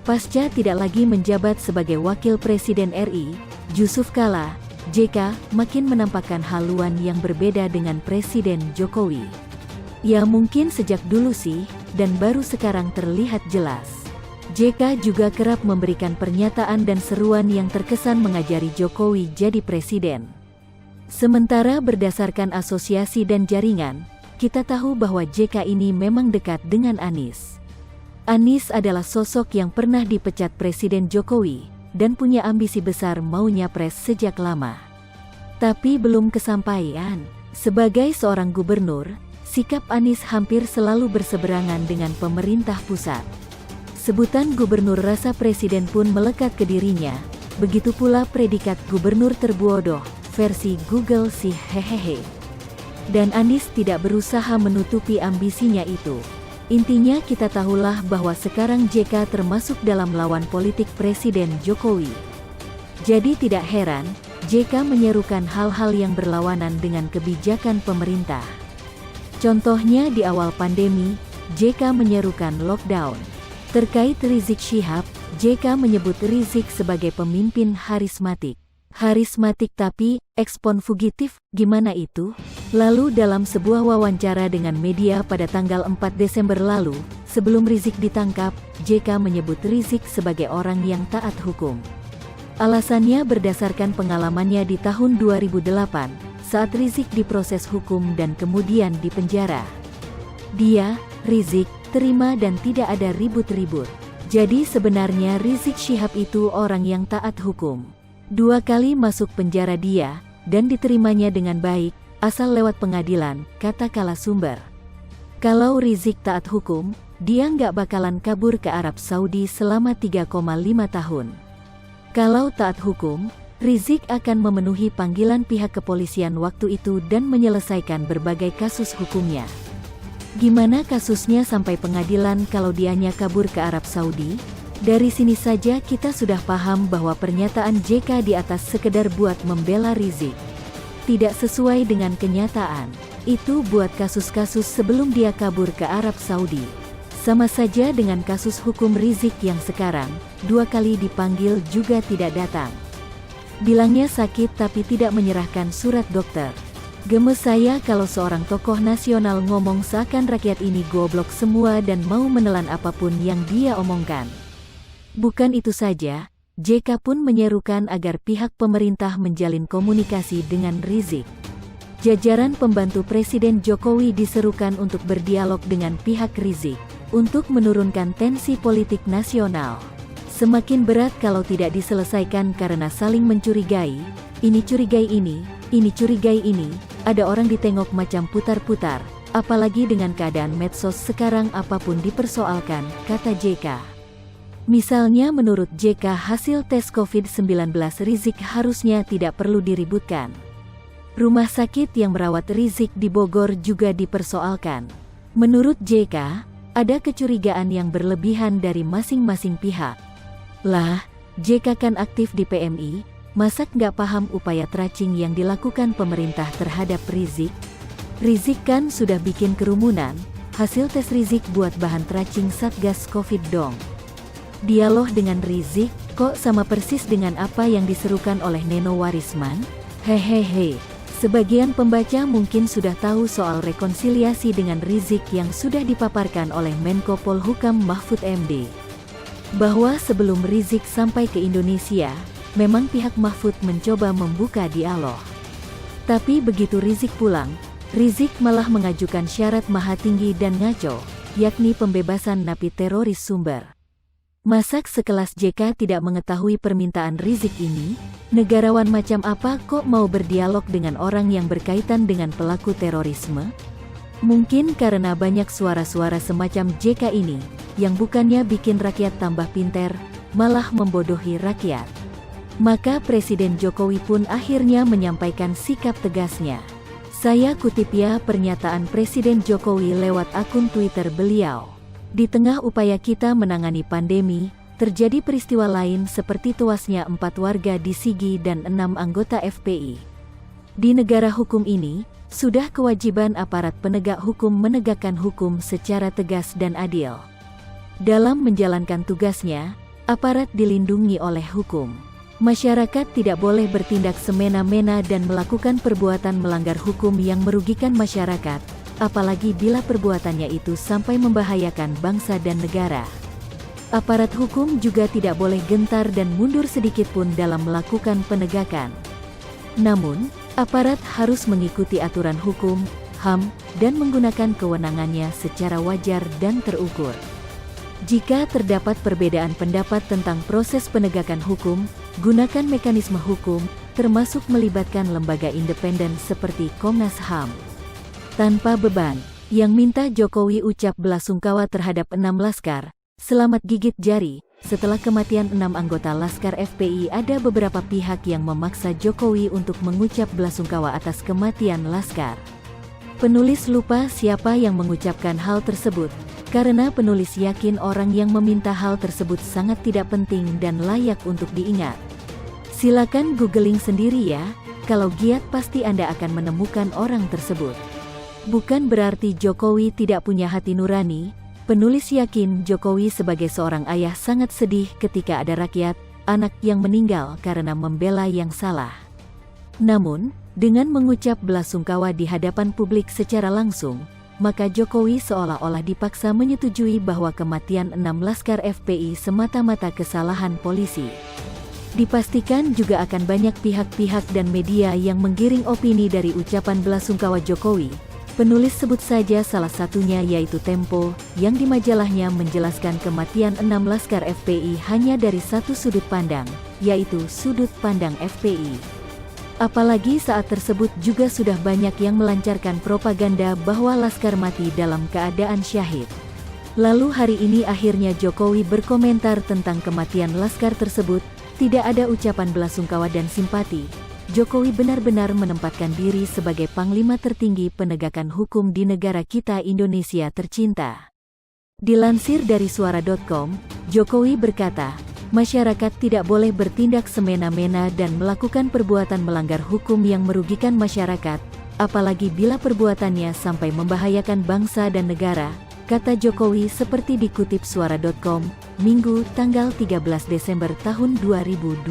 Pasca tidak lagi menjabat sebagai Wakil Presiden RI, Yusuf Kala, JK makin menampakkan haluan yang berbeda dengan Presiden Jokowi. Ya mungkin sejak dulu sih, dan baru sekarang terlihat jelas. JK juga kerap memberikan pernyataan dan seruan yang terkesan mengajari Jokowi jadi presiden. Sementara berdasarkan asosiasi dan jaringan, kita tahu bahwa JK ini memang dekat dengan Anies. Anies adalah sosok yang pernah dipecat Presiden Jokowi, dan punya ambisi besar mau nyapres sejak lama. Tapi belum kesampaian. Sebagai seorang gubernur, sikap Anies hampir selalu berseberangan dengan pemerintah pusat. Sebutan gubernur rasa presiden pun melekat ke dirinya, begitu pula predikat gubernur terbodoh, versi Google sih hehehe. Dan Anies tidak berusaha menutupi ambisinya itu. Intinya kita tahulah bahwa sekarang JK termasuk dalam lawan politik Presiden Jokowi. Jadi tidak heran, JK menyerukan hal-hal yang berlawanan dengan kebijakan pemerintah. Contohnya di awal pandemi, JK menyerukan lockdown. Terkait Rizik Syihab, JK menyebut Rizik sebagai pemimpin harismatik. Harismatik tapi, ekspon fugitif, gimana itu? Lalu dalam sebuah wawancara dengan media pada tanggal 4 Desember lalu, sebelum Rizik ditangkap, JK menyebut Rizik sebagai orang yang taat hukum. Alasannya berdasarkan pengalamannya di tahun 2008, saat Rizik diproses hukum dan kemudian dipenjara. Dia, Rizik, terima dan tidak ada ribut-ribut. Jadi sebenarnya Rizik Syihab itu orang yang taat hukum. 2 kali masuk penjara dia, dan diterimanya dengan baik, asal lewat pengadilan, kata Kala sumber. Kalau Rizik taat hukum, dia nggak bakalan kabur ke Arab Saudi selama 3,5 tahun. Kalau taat hukum, Rizik akan memenuhi panggilan pihak kepolisian waktu itu dan menyelesaikan berbagai kasus hukumnya. Gimana kasusnya sampai pengadilan kalau dianya kabur ke Arab Saudi? Dari sini saja kita sudah paham bahwa pernyataan JK di atas sekedar buat membela Rizik. Tidak sesuai dengan kenyataan. Itu buat kasus-kasus sebelum dia kabur ke Arab Saudi. Sama saja dengan kasus hukum Rizik yang sekarang, 2 kali dipanggil juga tidak datang. Bilangnya sakit tapi tidak menyerahkan surat dokter. Gemes saya kalau seorang tokoh nasional ngomong seakan rakyat ini goblok semua dan mau menelan apapun yang dia omongkan. Bukan itu saja, JK pun menyerukan agar pihak pemerintah menjalin komunikasi dengan Rizik. Jajaran pembantu Presiden Jokowi diserukan untuk berdialog dengan pihak Rizik, untuk menurunkan tensi politik nasional. Semakin berat kalau tidak diselesaikan karena saling mencurigai, ini curigai ini curigai ini, ada orang ditengok macam putar-putar, apalagi dengan keadaan medsos sekarang apapun dipersoalkan, kata JK. Misalnya menurut JK hasil tes COVID-19 Rizik harusnya tidak perlu diributkan. Rumah sakit yang merawat Rizik di Bogor juga dipersoalkan. Menurut JK, ada kecurigaan yang berlebihan dari masing-masing pihak. Lah, JK kan aktif di PMI, masa nggak paham upaya tracing yang dilakukan pemerintah terhadap Rizik? Rizik kan sudah bikin kerumunan, hasil tes Rizik buat bahan tracing Satgas Covid dong. Dialog dengan Rizik, kok sama persis dengan apa yang diserukan oleh Neno Warisman? Hehehe, sebagian pembaca mungkin sudah tahu soal rekonsiliasi dengan Rizik yang sudah dipaparkan oleh Menko Polhukam Mahfud MD. Bahwa sebelum Rizik sampai ke Indonesia, memang pihak Mahfud mencoba membuka dialog. Tapi begitu Rizik pulang, Rizik malah mengajukan syarat maha tinggi dan ngaco, yakni pembebasan napi teroris sumber. Masak sekelas JK tidak mengetahui permintaan Rizik ini? Negarawan macam apa kok mau berdialog dengan orang yang berkaitan dengan pelaku terorisme? Mungkin karena banyak suara-suara semacam JK ini, yang bukannya bikin rakyat tambah pinter, malah membodohi rakyat. Maka Presiden Jokowi pun akhirnya menyampaikan sikap tegasnya. Saya kutip ya pernyataan Presiden Jokowi lewat akun Twitter beliau. Di tengah upaya kita menangani pandemi, terjadi peristiwa lain seperti tewasnya 4 warga di Sigi dan 6 anggota FPI. Di negara hukum ini, sudah kewajiban aparat penegak hukum menegakkan hukum secara tegas dan adil. Dalam menjalankan tugasnya, Aparat dilindungi oleh hukum. Masyarakat tidak boleh bertindak semena-mena dan melakukan perbuatan melanggar hukum yang merugikan masyarakat, apalagi bila perbuatannya itu sampai membahayakan bangsa dan negara. Aparat hukum juga tidak boleh gentar dan mundur sedikitpun dalam melakukan penegakan. Namun, aparat harus mengikuti aturan hukum, HAM, dan menggunakan kewenangannya secara wajar dan terukur. Jika terdapat perbedaan pendapat tentang proses penegakan hukum, gunakan mekanisme hukum, termasuk melibatkan lembaga independen seperti Komnas HAM. Tanpa beban, yang minta Jokowi ucap belasungkawa terhadap 6 laskar, selamat gigit jari. Setelah kematian 6 anggota Laskar FPI, ada beberapa pihak yang memaksa Jokowi untuk mengucap belasungkawa atas kematian laskar. Penulis lupa siapa yang mengucapkan hal tersebut, karena penulis yakin orang yang meminta hal tersebut sangat tidak penting dan layak untuk diingat. Silakan googling sendiri ya, kalau giat pasti Anda akan menemukan orang tersebut. Bukan berarti Jokowi tidak punya hati nurani. Penulis yakin Jokowi sebagai seorang ayah sangat sedih ketika ada rakyat, anak yang meninggal karena membela yang salah. Namun, dengan mengucap belasungkawa di hadapan publik secara langsung, maka Jokowi seolah-olah dipaksa menyetujui bahwa kematian 6 laskar FPI semata-mata kesalahan polisi. Dipastikan juga akan banyak pihak-pihak dan media yang menggiring opini dari ucapan belasungkawa Jokowi. Penulis sebut saja salah satunya yaitu Tempo, yang di majalahnya menjelaskan kematian 6 laskar FPI hanya dari satu sudut pandang, yaitu sudut pandang FPI. Apalagi saat tersebut juga sudah banyak yang melancarkan propaganda bahwa laskar mati dalam keadaan syahid. Lalu hari ini akhirnya Jokowi berkomentar tentang kematian laskar tersebut, tidak ada ucapan belasungkawa dan simpati. Jokowi benar-benar menempatkan diri sebagai panglima tertinggi penegakan hukum di negara kita Indonesia tercinta. Dilansir dari suara.com, Jokowi berkata, masyarakat tidak boleh bertindak semena-mena dan melakukan perbuatan melanggar hukum yang merugikan masyarakat, apalagi bila perbuatannya sampai membahayakan bangsa dan negara, kata Jokowi seperti dikutip suara.com, Minggu tanggal 13 Desember tahun 2020.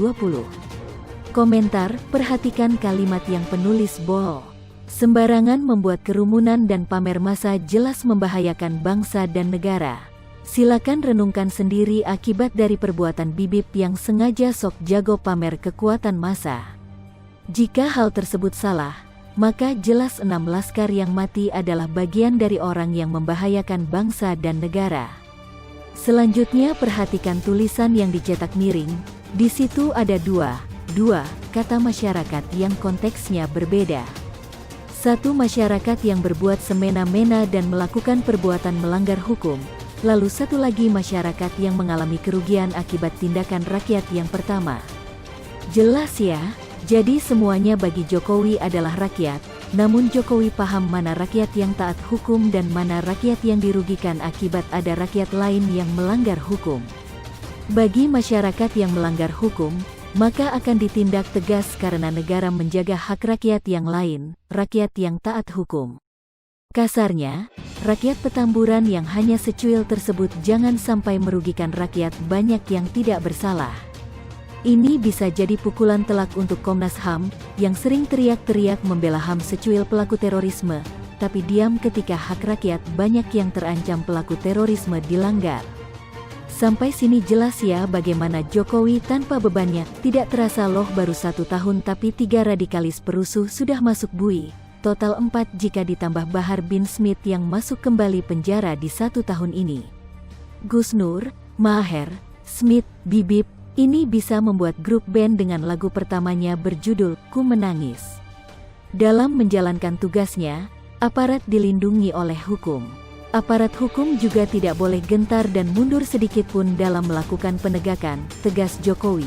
Komentar, perhatikan kalimat yang penulis bold. Sembarangan membuat kerumunan dan pamer massa jelas membahayakan bangsa dan negara. Silakan renungkan sendiri akibat dari perbuatan bibip yang sengaja sok jago pamer kekuatan massa. Jika hal tersebut salah, maka jelas 6 laskar yang mati adalah bagian dari orang yang membahayakan bangsa dan negara. Selanjutnya perhatikan tulisan yang dicetak miring. Di situ ada dua kata masyarakat yang konteksnya berbeda. Satu, masyarakat yang berbuat semena-mena dan melakukan perbuatan melanggar hukum. Lalu satu lagi, masyarakat yang mengalami kerugian akibat tindakan rakyat yang pertama. Jelas ya, jadi semuanya bagi Jokowi adalah rakyat, namun Jokowi paham mana rakyat yang taat hukum dan mana rakyat yang dirugikan akibat ada rakyat lain yang melanggar hukum. Bagi masyarakat yang melanggar hukum, maka akan ditindak tegas karena negara menjaga hak rakyat yang lain, rakyat yang taat hukum. Kasarnya, rakyat Petamburan yang hanya secuil tersebut jangan sampai merugikan rakyat banyak yang tidak bersalah. Ini bisa jadi pukulan telak untuk Komnas HAM, yang sering teriak-teriak membela HAM secuil pelaku terorisme, tapi diam ketika hak rakyat banyak yang terancam pelaku terorisme dilanggar. Sampai sini jelas ya bagaimana Jokowi tanpa bebannya. Tidak terasa loh baru 1 tahun tapi 3 radikalis perusuh sudah masuk bui. Total 4 jika ditambah Bahar bin Smith yang masuk kembali penjara di 1 tahun ini. Gus Nur, Maher, Smith, Bibip, ini bisa membuat grup band dengan lagu pertamanya berjudul Ku Menangis. Dalam menjalankan tugasnya, aparat dilindungi oleh hukum. Aparat hukum juga tidak boleh gentar dan mundur sedikitpun dalam melakukan penegakan, tegas Jokowi.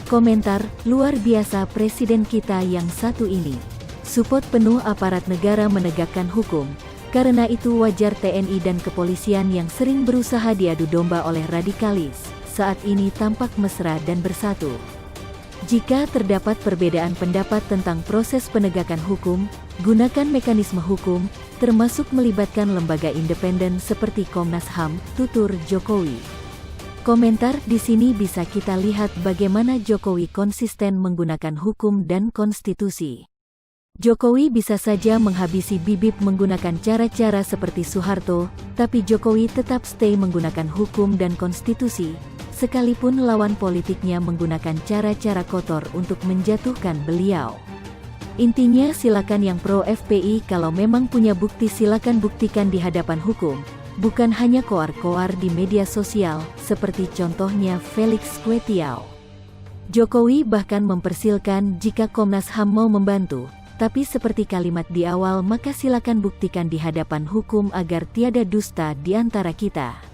Komentar, luar biasa presiden kita yang satu ini. Support penuh aparat negara menegakkan hukum, karena itu wajar TNI dan kepolisian yang sering berusaha diadu domba oleh radikalis, saat ini tampak mesra dan bersatu. Jika terdapat perbedaan pendapat tentang proses penegakan hukum, gunakan mekanisme hukum, termasuk melibatkan lembaga independen seperti Komnas HAM, tutur Jokowi. Komentar di sini bisa kita lihat bagaimana Jokowi konsisten menggunakan hukum dan konstitusi. Jokowi bisa saja menghabisi Bibip menggunakan cara-cara seperti Soeharto, tapi Jokowi tetap stay menggunakan hukum dan konstitusi, sekalipun lawan politiknya menggunakan cara-cara kotor untuk menjatuhkan beliau. Intinya silakan yang pro FPI kalau memang punya bukti silakan buktikan di hadapan hukum. Bukan hanya koar-koar di media sosial, seperti contohnya Felix Kwetiau. Jokowi bahkan mempersilahkan jika Komnas HAM mau membantu, tapi seperti kalimat di awal maka silakan buktikan di hadapan hukum agar tiada dusta di antara kita.